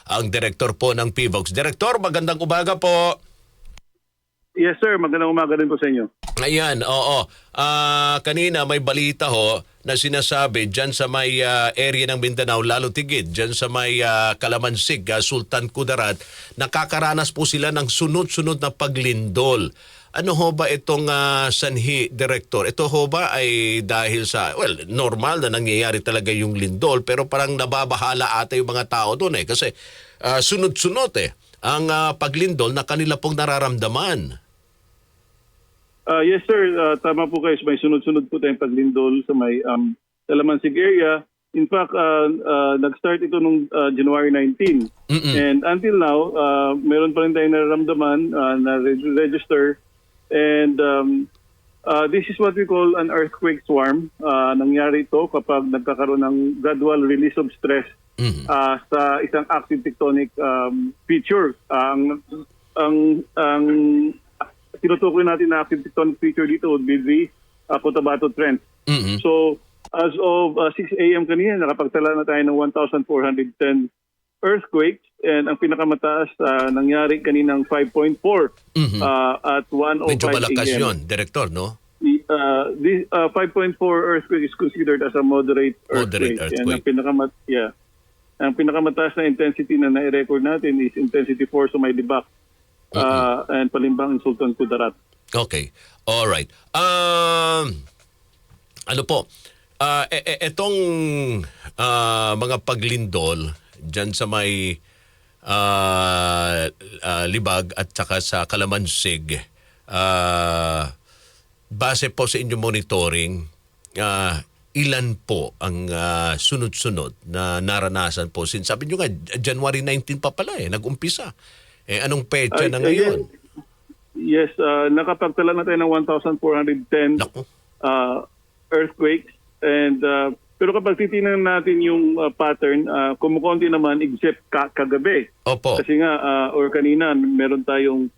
ang Direktor po ng PHIVOLCS. Direktor, magandang umaga po. Yes sir, magandang umaga din po sa inyo. Ayan, oo. Kanina may balita ho na sinasabi dyan sa may area ng Mindanao, lalo tigid, dyan sa may Kalamansig, Sultan Kudarat, nakakaranas po sila ng sunod-sunod na paglindol. Ano ho ba itong sanhi, Direktor? Ito ho ba ay dahil sa, well, normal na nangyayari talaga yung lindol, pero parang nababahala ata yung mga tao doon kasi sunod-sunod ang paglindol na kanila pong nararamdaman. Yes sir, tama po kayo. May sunod-sunod po tayong paglindol sa may Kalamansig area. In fact, nag-start ito nung January 19. And until now, meron pa rin tayong nararamdaman na register. And this is what we call an earthquake swarm. Nangyari ito kapag nagkakaroon ng gradual release of stress sa isang active tectonic feature. Ang tinutukoy natin na active tectonic feature dito would be the Cotabato Trench. So as of 6 a.m. kanina, nakapagtala na tayo ng 1,410 earthquakes, and ang pinakamataas nangyari kaninang 5.4 at 1:05 Medyo malakas a.m. yun, Direktor, no? This 5.4 earthquake is considered as a moderate earthquake. And ang pinakamataas na intensity na nai-record natin is intensity 4 sa may Libak and Palimbang in Sultan Kudarat. Okay. All right. Ano po? Etong mga paglindol dyan sa may Libag at saka sa Kalamansig, base po sa inyong monitoring, ilan po ang sunod-sunod na naranasan po? Sabi nyo nga, January 19 pa pala nag-umpisa. Anong petsa na ngayon? Yes, nakapagtala na tayo ng 1,410 earthquakes. And pero kapag titingnan natin yung pattern, kumukonti naman except kagabi. Opo. Kasi nga, or kanina, meron tayong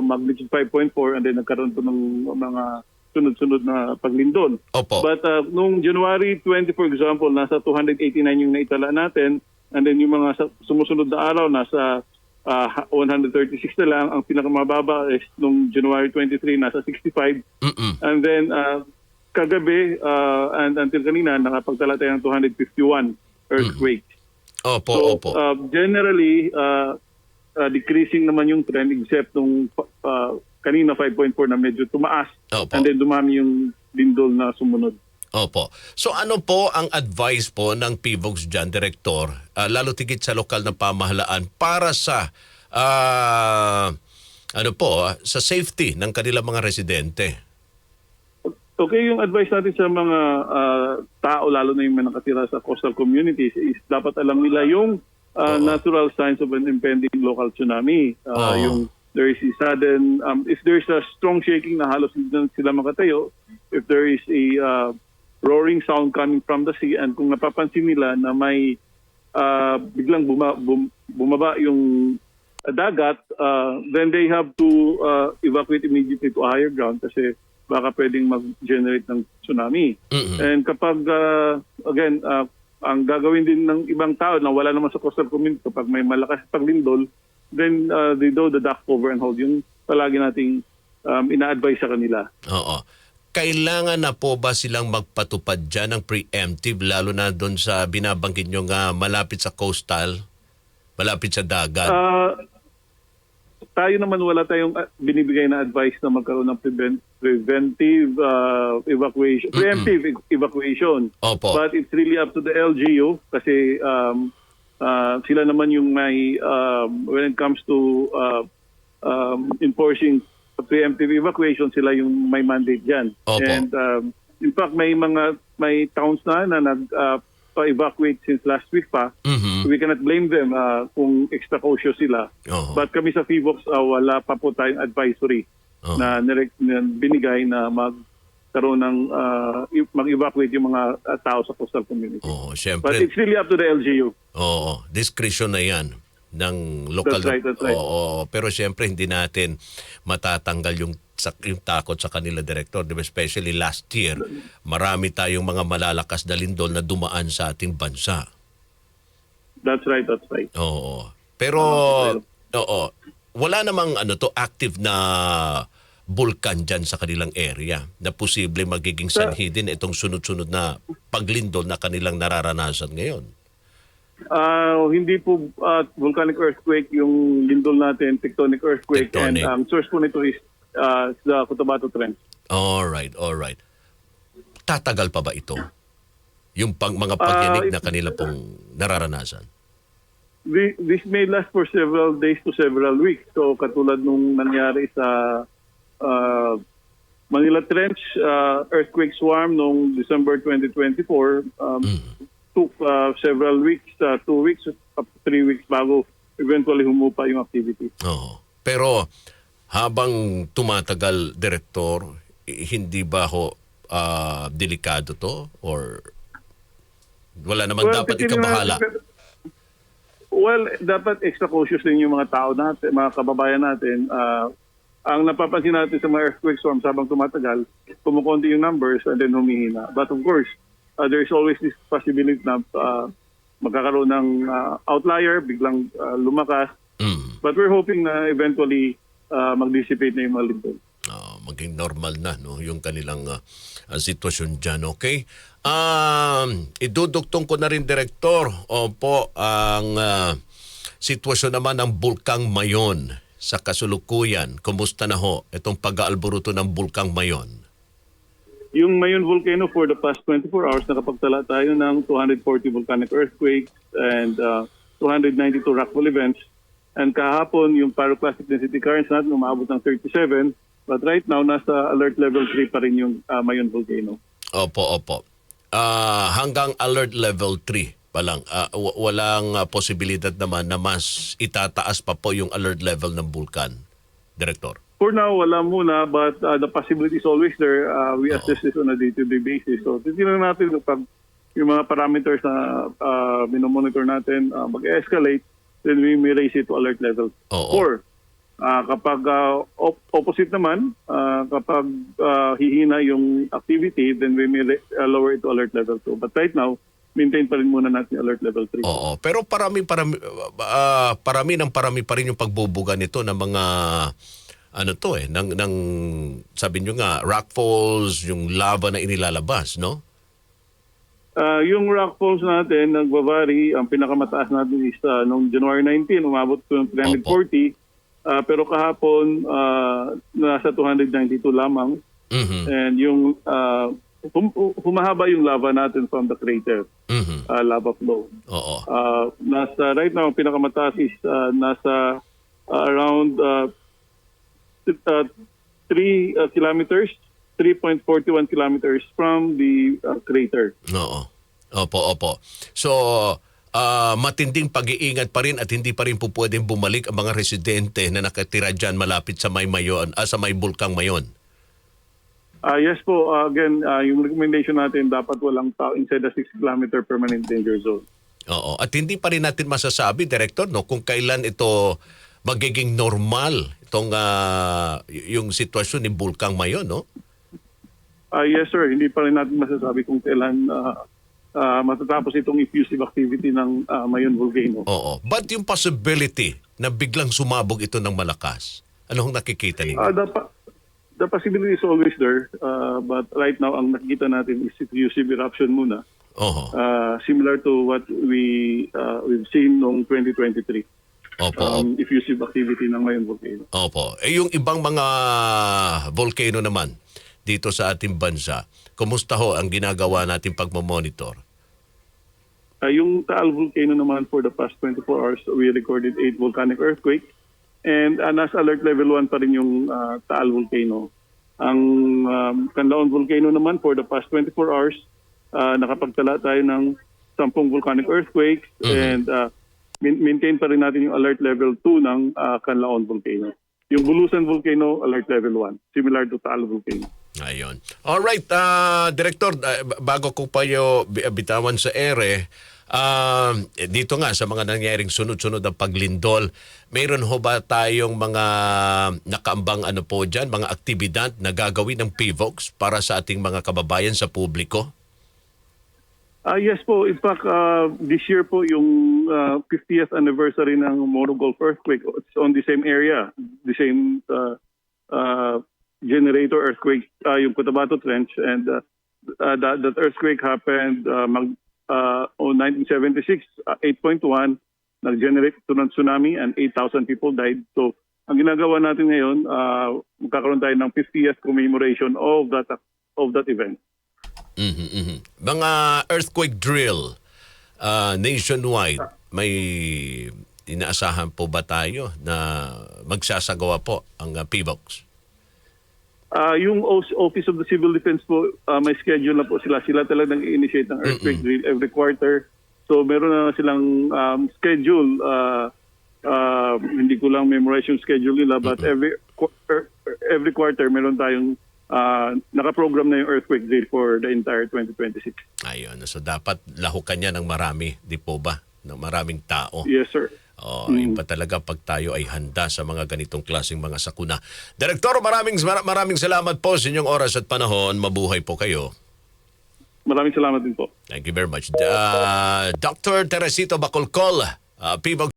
magnitude 5.4 and then nagkaroon po ng mga sunod-sunod na paglindol. Opo. But nung January 20, for example, nasa 289 yung naitala natin, and then yung mga sumusunod na araw, nasa 136 na lang. Ang pinakamababa is nung January 23, nasa 65. And then kagabi and until kanina, nakapagtala tayo ng 251 earthquakes. Opo. Generally, decreasing naman yung trend except nung kanina 5.4 na medyo tumaas. Opo. And then dumami yung lindol na sumunod. Opo. So ano po ang advice po ng PHIVOLCS dyan, Direktor, lalo tigit sa lokal na pamahalaan para sa sa safety ng kanilang mga residente? Okay, yung advice natin sa mga tao, lalo na yung mga nakatira sa coastal communities, is dapat alam nila yung natural signs of an impending local tsunami. Yung there is a sudden, if there is a strong shaking na halos hindi sila makatayo, if there is a roaring sound coming from the sea, and kung napapansin nila na may biglang bumaba yung dagat, then they have to evacuate immediately to a higher ground kasi baka pwedeng mag-generate ng tsunami. And kapag, again, ang gagawin din ng ibang tao na wala naman sa coastal community, kapag may malakas paglindol, then they do the duck cover and hold. Yung palagi nating ina-advise sa kanila. Oo. Kailangan na po ba silang magpatupad dyan ng preemptive, lalo na doon sa binabanggit nyo nga malapit sa coastal, malapit sa dagat? Tayo naman wala tayong binibigay na advice na magkaroon ng preventive evacuation, preemptive evacuation. Opo. But it's really up to the LGU kasi sila naman yung may, when it comes to enforcing preemptive evacuation, sila yung may mandate dyan. Opo. And in fact, may towns na pa-evacuate since last week pa. We cannot blame them kung extra cautious sila. But kami sa PHIVOLCS, wala pa po tayong advisory na binigay na magkaroon ng mag-evacuate yung mga tao sa coastal community. But it's really up to the LGU. Oo, discretion na yan ng local. That's right. Oo, pero siyempre hindi natin matatanggal yung takot sa kanila, Director. Diba? Especially last year, marami tayong mga malalakas na lindol na dumaan sa ating bansa. That's right, that's right. Oo. Pero, oo, wala namang active na bulkan dyan sa kanilang area na posible magiging sanhi din itong sunod-sunod na paglindol na kanilang nararanasan ngayon. Hindi po volcanic earthquake yung lindol natin, tectonic earthquake. Tectonic. And source po nito is the Cotabato Trench. Alright. Tatagal pa ba ito? Yung mga pagyanig na kanila pong nararanasan? This may last for several days to several weeks. So katulad nung nangyari sa Manila Trench earthquake swarm noong December 2024, took several weeks, 2 weeks up to 3 weeks bago eventually humupa yung activity. Oo. Pero habang tumatagal, Direktor, hindi ba delikado to? Or wala naman dapat ikabahala? Well, dapat extra cautious din yung mga tao natin, mga kababayan natin. Ang napapansin natin sa mga earthquake storms habang tumatagal, kumukonti yung numbers and then humihina. But of course, there's always this possibility na magkakaroon ng outlier, biglang lumakas. But we're hoping na eventually mag-dissipate na yung mga lindol. Maging normal na yung kanilang sitwasyon dyan, okay? Idudugtong ko na rin, Direktor, opo, ang sitwasyon naman ng Bulkang Mayon sa kasulukuyan. Kumusta na ho itong pag-aalburuto ng Bulkang Mayon? Yung Mayon volcano for the past 24 hours, nakapagtala tayo ng 240 volcanic earthquakes and 292 rockfall events. And kahapon, yung pyroclastic density currents natin umabot ng 37. But right now, nasa alert level 3 pa rin yung Mayon volcano. Opo. Hanggang alert level 3 pa lang. Walang posibilidad naman na mas itataas pa po yung alert level ng bulkan, Director? For now, wala muna, but the possibility is always there. We assess this on a day-to-day basis. So, titignan natin pag yung mga parameters na minomonitor natin mag-escalate, then we may raise it to alert level 4. Kapag opposite naman, kapag hihina yung activity, then we may lower it to alert level 2. But right now, maintain pa rin muna natin alert level 3. Oo, pero parami pa rin yung pagbubuga nito ng mga ng sabi nyo nga, rockfalls, yung lava na inilalabas, no? Yung rockfalls natin, nagbavari. Ang pinakamataas natin is noong January 19, umabot to 340. Pero kahapon, nasa 292 lamang. And yung humahaba yung lava natin from the crater, lava flow. Right now, ang pinakamataas is nasa around 3 kilometers, 3.41 kilometers from the crater. Opo. So, matinding pag-iingat pa rin at hindi pa rin po pwedeng bumalik ang mga residente na nakatira dyan malapit sa may Bulkang Mayon. Yes po. Again, yung recommendation natin, dapat walang tao inside the 6-kilometer permanent danger zone. Oo. At hindi pa rin natin masasabi, Director, no, kung kailan ito magiging normal itong yung sitwasyon ni Bulkang Mayon, no? Yes, sir. Hindi pa rin natin masasabi kung kailan matatapos itong effusive activity ng Mayon volcano. Oo. But yung possibility na biglang sumabog ito ng malakas, anong nakikita ninyo? The possibility is always there. But right now, ang nakikita natin is effusive eruption muna. Similar to what we've seen noong 2023. Effusive activity ng Mayon volcano. Opo. Yung ibang mga volcano naman dito sa ating bansa, kumusta ho ang ginagawa natin pagmamonitor? Yung Taal volcano naman, for the past 24 hours, we recorded 8 volcanic earthquakes. And nasa alert level 1 pa rin yung Taal volcano. Ang Canlaon volcano naman, for the past 24 hours, nakapagtala tayo ng 10 volcanic earthquakes. And maintain pa rin natin yung alert level 2 ng Canlaon volcano. Yung Bulusan volcano, alert level 1, similar to Taal volcano. Ayun. Alright, Director, bago ko pa bitawan sa ere, dito nga sa mga nangyaring sunod-sunod na paglindol, mayroon ho ba tayong mga nakaambang po dyan, mga aktibidad na gagawin ng PVOX para sa ating mga kababayan sa publiko? Yes po. In fact, this year po yung 50th anniversary ng Moro Gulf earthquake. It's on the same area, the same generator earthquake, yung Cotabato Trench, and that earthquake happened on 1976, 8.1, nag-generate ito ng tsunami and 8,000 people died. So ang ginagawa natin ngayon, magkakaroon tayo ng 50th commemoration of that event. Mga earthquake drill nationwide, may inaasahan po ba tayo na magsasagawa po ang PBOX? Yung Office of the Civil Defense po, may schedule na po sila. Sila talaga nag-initiate ng earthquake drill every quarter. So meron na silang schedule. Hindi ko lang memorize yung schedule nila, but every quarter meron tayong nakaprogram na yung earthquake drill for the entire 2026. Ayun, so dapat lahukan niya ng marami, di po ba? Ng maraming tao. Yes, sir. Yun pa talaga pag tayo ay handa sa mga ganitong klaseng mga sakuna. Direktor, maraming salamat po sa inyong oras at panahon. Mabuhay po kayo. Maraming salamat din po. Thank you very much. Dr. Teresito Bacolcol, PBOX